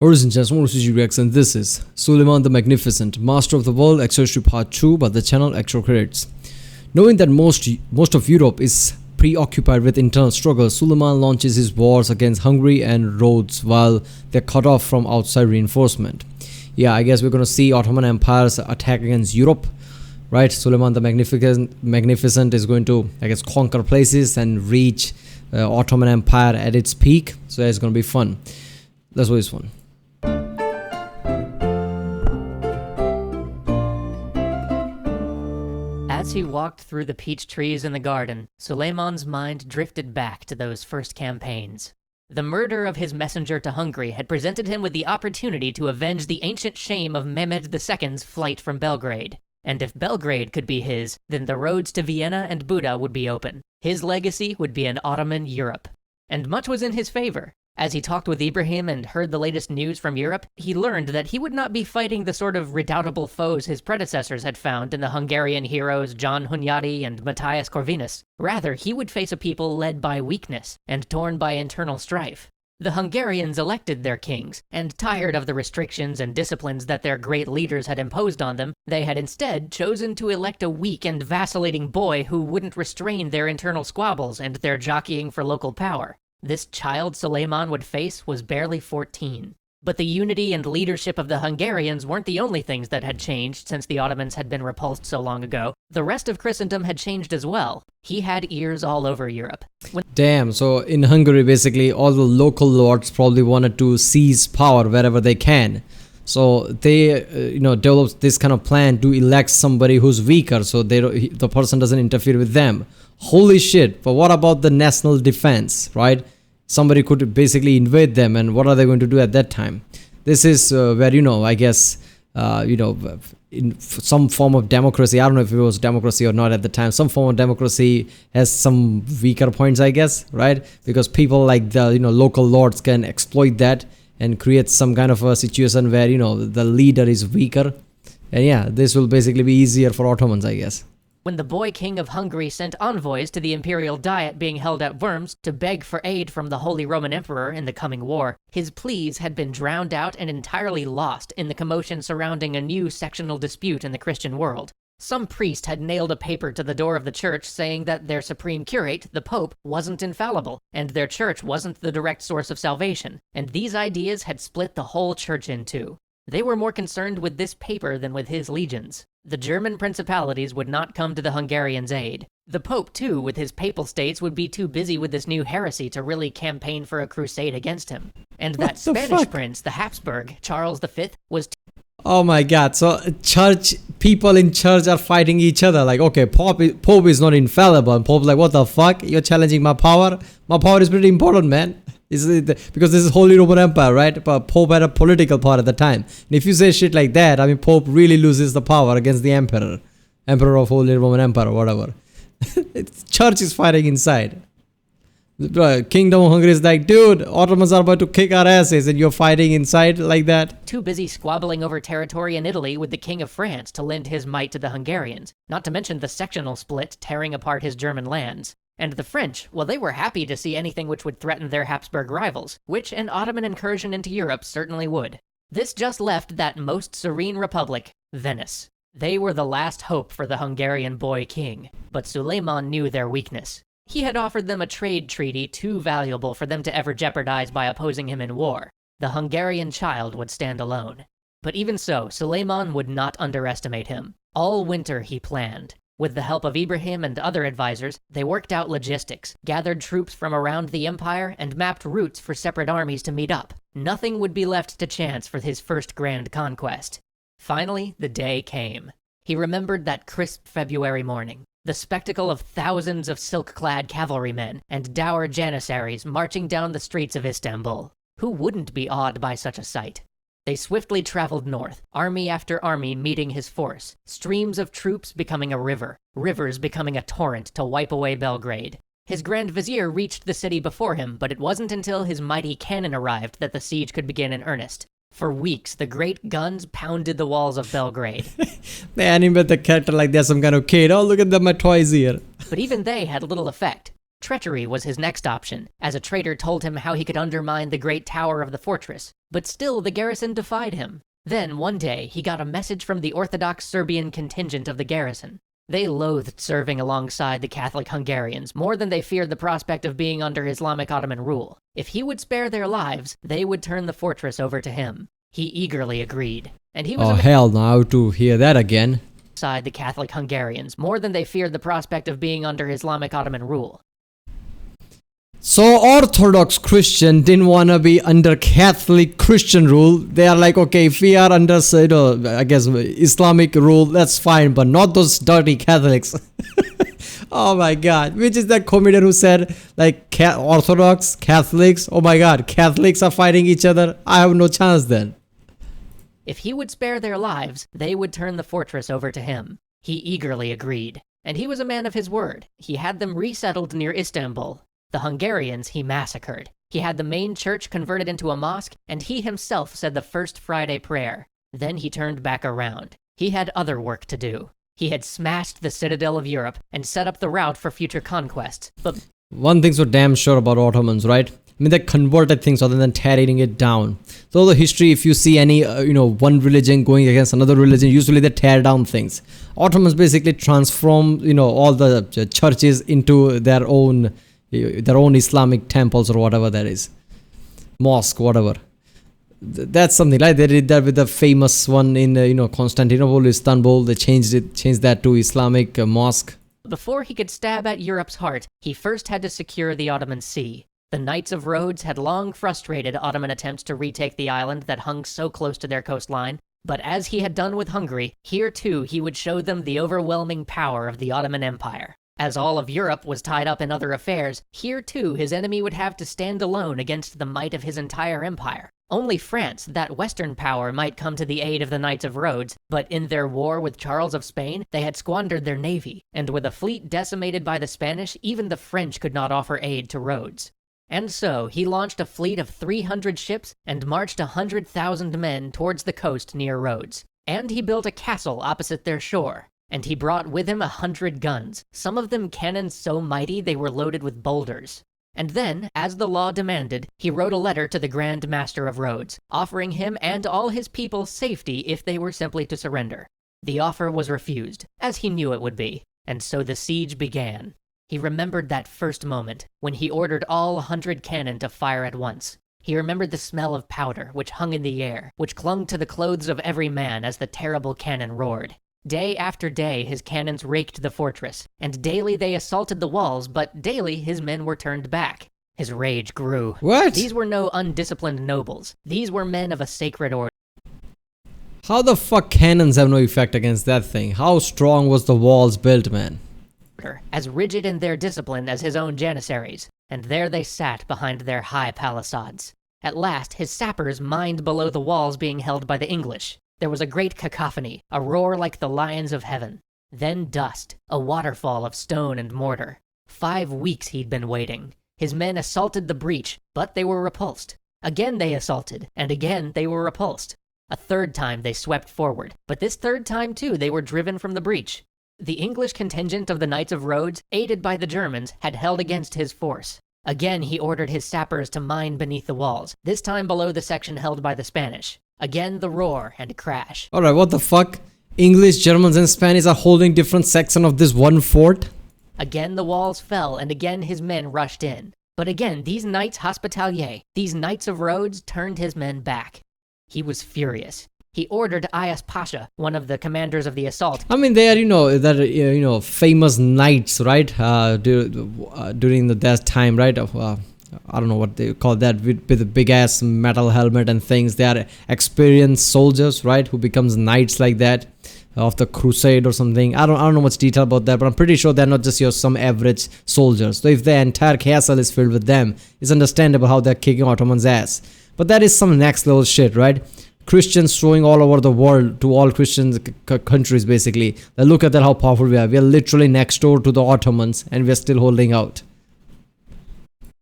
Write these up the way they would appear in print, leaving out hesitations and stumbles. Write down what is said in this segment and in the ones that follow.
Origin Chess, and this is Suleiman the Magnificent, Master of the World, Access to Part 2 by the channel Extra Credits. Knowing that most of Europe is preoccupied with internal struggles, Suleiman launches his wars against Hungary and Rhodes while they're cut off from outside reinforcement. Yeah, I guess we're gonna see Ottoman Empire's attack against Europe, right? Suleiman the Magnificent is going to, I guess, conquer places and reach Ottoman Empire at its peak. So it's gonna be fun. That's what it's fun. As he walked through the peach trees in the garden, Suleiman's mind drifted back to those first campaigns. The murder of his messenger to Hungary had presented him with the opportunity to avenge the ancient shame of Mehmed II's flight from Belgrade. And if Belgrade could be his, then the roads to Vienna and Buda would be open. His legacy would be an Ottoman Europe. And much was in his favor. As he talked with Ibrahim and heard the latest news from Europe, he learned that he would not be fighting the sort of redoubtable foes his predecessors had found in the Hungarian heroes John Hunyadi and Matthias Corvinus. Rather, he would face a people led by weakness and torn by internal strife. The Hungarians elected their kings, and tired of the restrictions and disciplines that their great leaders had imposed on them, they had instead chosen to elect a weak and vacillating boy who wouldn't restrain their internal squabbles and their jockeying for local power. This child Suleiman would face was barely 14. But the unity and leadership of the Hungarians weren't the only things that had changed since the Ottomans had been repulsed so long ago. The rest of Christendom had changed as well. He had ears all over Europe. Damn, so in Hungary, basically, all the local lords probably wanted to seize power wherever they can. So they, developed this kind of plan to elect somebody who's weaker, so the person doesn't interfere with them. Holy shit! But what about the national defense, right? Somebody could basically invade them, and what are they going to do at that time? This is where, I guess, in some form of democracy, I don't know if it was democracy or not at the time, some form of democracy has some weaker points, I guess, right? Because people like the, local lords can exploit that and create some kind of a situation where, the leader is weaker. And yeah, this will basically be easier for Ottomans, I guess. When the boy king of Hungary sent envoys to the imperial diet being held at Worms to beg for aid from the Holy Roman Emperor in the coming war, his pleas had been drowned out and entirely lost in the commotion surrounding a new sectional dispute in the Christian world. Some priest had nailed a paper to the door of the church saying that their supreme curate, the Pope, wasn't infallible, and their church wasn't the direct source of salvation, and these ideas had split the whole church in two. They were more concerned with this paper than with his legions. The German principalities would not come to the Hungarians' aid. The Pope, too, with his papal states, would be too busy with this new heresy to really campaign for a crusade against him. And that Spanish prince, the Habsburg, Charles V, was Oh my god, so people in church are fighting each other. Like, okay, Pope is not infallible. And Pope's like, what the fuck? You're challenging my power? My power is pretty important, man. Because this is Holy Roman Empire, right? But Pope had a political power at the time. And if you say shit like that, I mean, Pope really loses the power against the Emperor. Emperor of Holy Roman Empire or whatever. Church is fighting inside. The Kingdom of Hungary is like, dude, Ottomans are about to kick our asses and you're fighting inside like that? Too busy squabbling over territory in Italy with the King of France to lend his might to the Hungarians, not to mention the sectional split tearing apart his German lands. And the French, well, they were happy to see anything which would threaten their Habsburg rivals, which an Ottoman incursion into Europe certainly would. This just left that most serene republic, Venice. They were the last hope for the Hungarian boy king, but Suleiman knew their weakness. He had offered them a trade treaty too valuable for them to ever jeopardize by opposing him in war. The Hungarian child would stand alone. But even so, Suleiman would not underestimate him. All winter he planned. With the help of Ibrahim and other advisors, they worked out logistics, gathered troops from around the empire, and mapped routes for separate armies to meet up. Nothing would be left to chance for his first grand conquest. Finally, the day came. He remembered that crisp February morning. The spectacle of thousands of silk-clad cavalrymen and dour janissaries marching down the streets of Istanbul. Who wouldn't be awed by such a sight? They swiftly traveled north, army after army meeting his force, streams of troops becoming a river, rivers becoming a torrent to wipe away Belgrade. His Grand Vizier reached the city before him, but it wasn't until his mighty cannon arrived that the siege could begin in earnest. For weeks, the great guns pounded the walls of Belgrade. They animate the character like they're some kind of kid. Oh, look at them, my toys here. But even they had little effect. Treachery was his next option, as a traitor told him how he could undermine the great tower of the fortress, but still the garrison defied him. Then, one day, he got a message from the Orthodox Serbian contingent of the garrison. They loathed serving alongside the Catholic Hungarians more than they feared the prospect of being under Islamic Ottoman rule. If he would spare their lives, they would turn the fortress over to him. He eagerly agreed, and he was hell no, to hear that again. Alongside the Catholic Hungarians more than they feared the prospect of being under Islamic Ottoman rule. So Orthodox Christian didn't want to be under Catholic Christian rule. They are like, okay, if we are under, I guess, Islamic rule, that's fine, but not those dirty Catholics. Oh my God. Which is that comedian who said, like, Orthodox, Catholics, oh my God, Catholics are fighting each other. I have no chance then. If he would spare their lives, they would turn the fortress over to him. He eagerly agreed. And he was a man of his word. He had them resettled near Istanbul. The Hungarians he massacred. He had the main church converted into a mosque, and he himself said the first Friday prayer. Then he turned back around. He had other work to do. He had smashed the citadel of Europe and set up the route for future conquests. But one thing's for damn sure about Ottomans, right? I mean, they converted things other than tearing it down. So the history, if you see any, one religion going against another religion, usually they tear down things. Ottomans basically transform, all the churches into their own Islamic temples or whatever that is, mosque, whatever. That's something like they did that with the famous one in Constantinople, Istanbul. They changed that to Islamic mosque. Before he could stab at Europe's heart, he first had to secure the Ottoman Sea. The Knights of Rhodes had long frustrated Ottoman attempts to retake the island that hung so close to their coastline, but as he had done with Hungary, here too he would show them the overwhelming power of the Ottoman Empire. As all of Europe was tied up in other affairs, here too his enemy would have to stand alone against the might of his entire empire. Only France, that Western power, might come to the aid of the Knights of Rhodes, but in their war with Charles of Spain, they had squandered their navy, and with a fleet decimated by the Spanish, even the French could not offer aid to Rhodes. And so, he launched a fleet of 300 ships and marched 100,000 men towards the coast near Rhodes. And he built a castle opposite their shore. And he brought with him 100 guns, some of them cannons so mighty they were loaded with boulders. And then, as the law demanded, he wrote a letter to the Grand Master of Rhodes, offering him and all his people safety if they were simply to surrender. The offer was refused, as he knew it would be, and so the siege began. He remembered that first moment, when he ordered all 100 cannon to fire at once. He remembered the smell of powder, which hung in the air, which clung to the clothes of every man as the terrible cannon roared. Day after day his cannons raked the fortress, and daily they assaulted the walls, but daily his men were turned back. His rage grew. What? These were no undisciplined nobles. These were men of a sacred order. How the fuck cannons have no effect against that thing? How strong was the walls built, man? As rigid in their discipline as his own janissaries, and there they sat behind their high palisades. At last his sappers mined below the walls being held by the English. There was a great cacophony, a roar like the lions of heaven. Then dust, a waterfall of stone and mortar. 5 weeks he'd been waiting. His men assaulted the breach, but they were repulsed. Again they assaulted, and again they were repulsed. A third time they swept forward, but this third time too they were driven from the breach. The English contingent of the Knights of Rhodes, aided by the Germans, had held against his force. Again he ordered his sappers to mine beneath the walls, this time below the section held by the Spanish. Again the roar and crash. Alright, what the fuck? English, Germans, and Spanish are holding different sections of this one fort? Again the walls fell, and again his men rushed in. But again, these Knights Hospitalier, these Knights of Rhodes, turned his men back. He was furious. He ordered Ayas Pasha, one of the commanders of the assault. I mean, they are, famous knights, right? During that time, right? I don't know what they call that, with a big ass metal helmet and things. They are experienced soldiers, right? Who becomes knights like that of the crusade or something. I don't know much detail about that, but I'm pretty sure they're not just some average soldiers. So if the entire castle is filled with them, it's understandable how they're kicking Ottoman's ass. But that is some next level shit, right? Christians showing all over the world to all Christian countries, basically. They look at that, how powerful we are. We are literally next door to the Ottomans, and we are still holding out.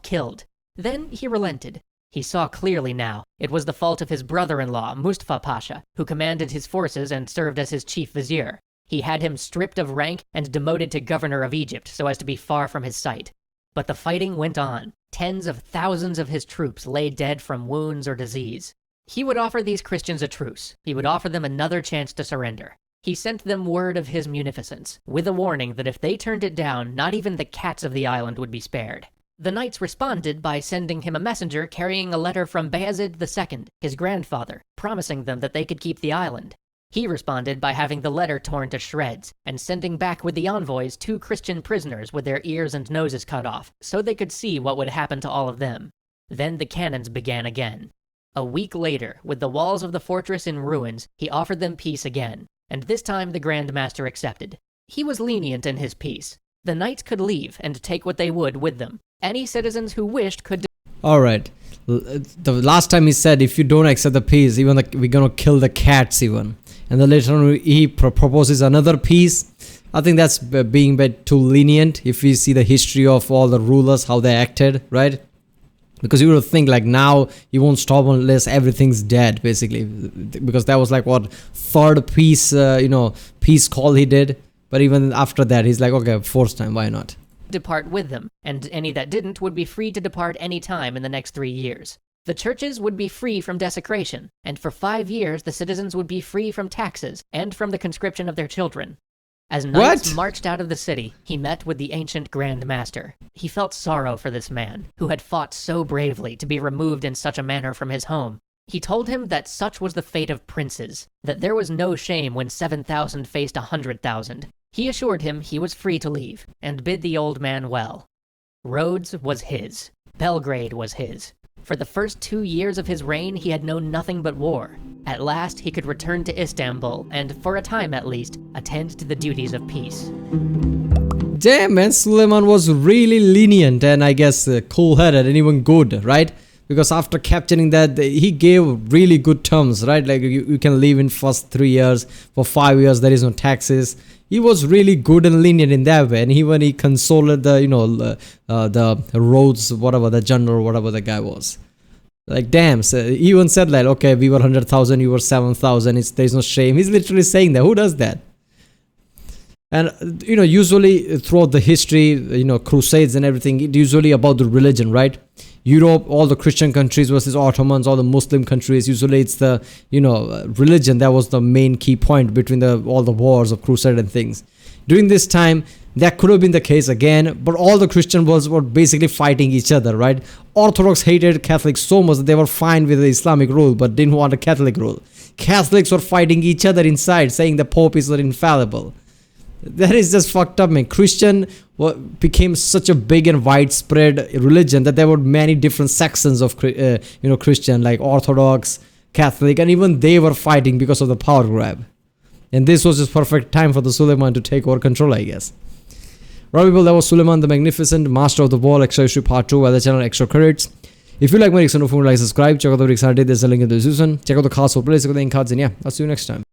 Killed. Then he relented. He saw clearly now. It was the fault of his brother-in-law, Mustafa Pasha, who commanded his forces and served as his chief vizier. He had him stripped of rank and demoted to governor of Egypt so as to be far from his sight. But the fighting went on. Tens of thousands of his troops lay dead from wounds or disease. He would offer these Christians a truce. He would offer them another chance to surrender. He sent them word of his munificence, with a warning that if they turned it down, not even the cats of the island would be spared. The knights responded by sending him a messenger carrying a letter from Bayezid II, his grandfather, promising them that they could keep the island. He responded by having the letter torn to shreds, and sending back with the envoys 2 Christian prisoners with their ears and noses cut off, so they could see what would happen to all of them. Then the cannons began again. A week later, with the walls of the fortress in ruins, he offered them peace again, and this time the Grand Master accepted. He was lenient in his peace. The knights could leave and take what they would with them. Any citizens who wished could... Alright. The last time he said, if you don't accept the peace, even we're gonna kill the cats even. And then later on he proposes another peace. I think that's being a bit too lenient if we see the history of all the rulers, how they acted, right? Because you would think like now you won't stop unless everything's dead, basically. Because that was like what, third peace, peace call he did. But even after that, he's like, okay, fourth time, why not? Depart with them, and any that didn't would be free to depart any time in the next 3 years. The churches would be free from desecration, and for 5 years the citizens would be free from taxes and from the conscription of their children. As knights marched out of the city, he met with the ancient Grand Master. He felt sorrow for this man, who had fought so bravely to be removed in such a manner from his home. He told him that such was the fate of princes, that there was no shame when 7,000 faced 100,000. He assured him he was free to leave, and bid the old man well. Rhodes was his. Belgrade was his. For the first 2 years of his reign, he had known nothing but war. At last, he could return to Istanbul and, for a time at least, attend to the duties of peace. Damn, man, Suleiman was really lenient and I guess cool-headed and even good, right? Because after capturing that, he gave really good terms, right? Like you can live in first 3 years, for 5 years there is no taxes. He was really good and lenient in that way, and even he consoled the the Rhodes, whatever the general, whatever the guy was. Like damn, so he even said like, okay, we were 100,000, you were 7,000. There's no shame. He's literally saying that. Who does that? And usually throughout the history, crusades and everything, it's usually about the religion, right? Europe, all the Christian countries versus Ottomans, all the Muslim countries, usually it's the religion that was the main key point between all the wars of crusade and things. During this time, that could have been the case again, but all the Christian worlds were basically fighting each other, right? Orthodox hated Catholics so much that they were fine with the Islamic rule but didn't want a Catholic rule. Catholics were fighting each other inside, saying the Pope is not infallible. That is just fucked up, man. Christian became such a big and widespread religion that there were many different sections of Christian, like Orthodox, Catholic, and even they were fighting because of the power grab. And this was just perfect time for the Suleiman to take over control, I guess. Right, people, that was Suleiman the Magnificent, Master of the Wall, Extra History Part 2, by the channel Extra Credits. If you like my Rickson, like, subscribe, check out the Rickson, there's a link in the description. Check out the cards for plays, check out the cards, and yeah, I'll see you next time.